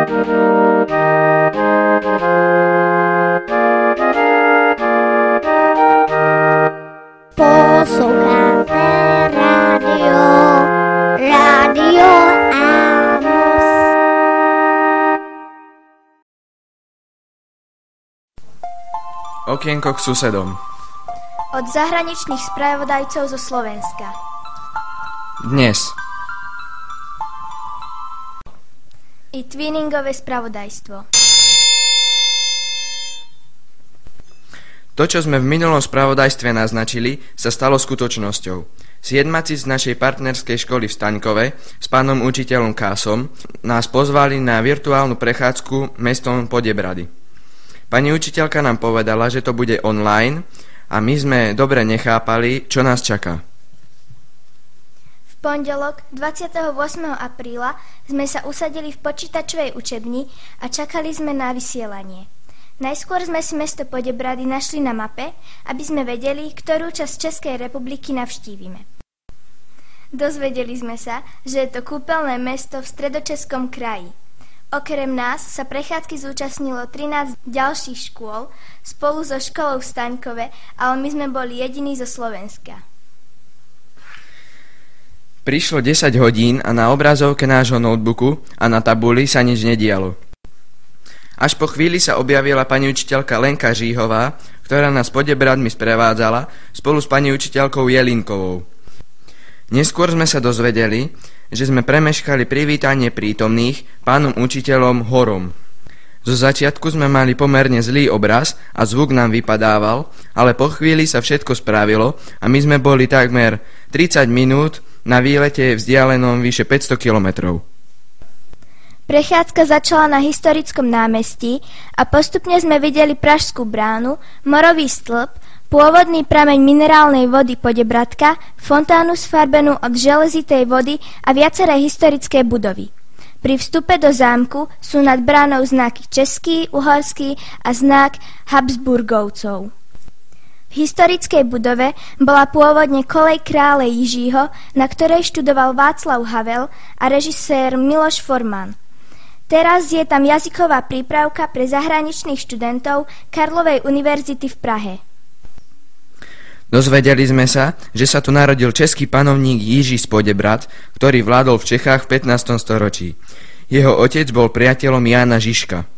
Posloucháte rádio Amos. Okienko k susedom. Od zahraničných spravodajcov zo Slovenska. Dnes. I twinningové spravodajstvo. To, čo sme v minulom spravodajstve naznačili, sa stalo skutočnosťou. Siedmaci z našej partnerskej školy v Staňkove s pánom učiteľom Kásom nás pozvali na virtuálnu prechádzku mestom Podebrady. Pani učiteľka nám povedala, že to bude online a my sme dobre nechápali, čo nás čaká. V pondelok 28. apríla sme sa usadili v počítačovej učebni a čakali sme na vysielanie. Najskôr sme si mesto Podebrady našli na mape, aby sme vedeli, ktorú časť Českej republiky navštívime. Dozvedeli sme sa, že je to kúpeľné mesto v Stredočeskom kraji. Okrem nás sa prechádzky zúčastnilo 13 ďalších škôl spolu so školou v Staňkove, ale my sme boli jediní zo Slovenska. Prišlo 10 hodín a na obrazovke nášho notebooku a na tabuli sa nič nedialo. Až po chvíli sa objavila pani učiteľka Lenka Žíhová, ktorá nás Podebradmi sprevádzala spolu s pani učiteľkou Jelinkovou. Neskôr sme sa dozvedeli, že sme premeškali privítanie prítomných pánom učiteľom Horom. Zo začiatku sme mali pomerne zlý obraz a zvuk nám vypadával, ale po chvíli sa všetko spravilo a my sme boli takmer 30 minút na výlete vzdialenom vyše 500 kilometrov. Prechádzka začala na historickom námestí a postupne sme videli Pražskú bránu, Morový stĺp, pôvodný prameň minerálnej vody Podebradka, fontánu sfarbenú od železitej vody a viaceré historické budovy. Pri vstupe do zámku sú nad bránou znaky český, uhorský a znak Habsburgovcov. V historickej budove bola pôvodne kolej krále Jižího, na ktorej študoval Václav Havel a režisér Miloš Forman. Teraz je tam jazyková prípravka pre zahraničných študentov Karlovej univerzity v Prahe. Dozvedeli sme sa, že sa tu narodil český panovník Jiří z Podebrad, ktorý vládol v Čechách v 15. storočí. Jeho otec bol priateľom Jána Žižka.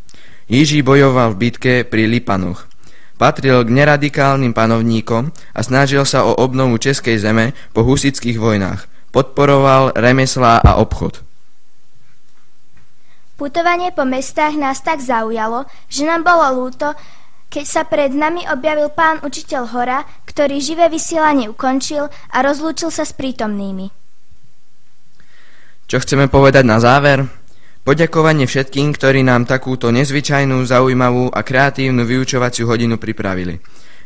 Jiří bojoval v bitke pri Lipanoch. Patril k neradikálnym panovníkom a snažil sa o obnovu českej zeme po husitských vojnách. Podporoval remeslá a obchod. Putovanie po mestách nás tak zaujalo, že nám bolo ľúto, keď sa pred nami objavil pán učiteľ Hora, ktorý živé vysielanie ukončil a rozlúčil sa s prítomnými. Čo chceme povedať na záver? Poďakovanie všetkým, ktorí nám takúto nezvyčajnú, zaujímavú a kreatívnu vyučovaciu hodinu pripravili.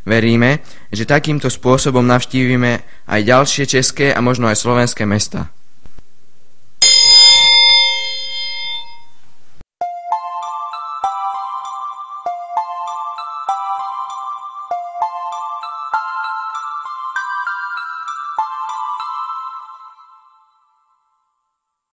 Veríme, že takýmto spôsobom navštívime aj ďalšie české a možno aj slovenské mestá.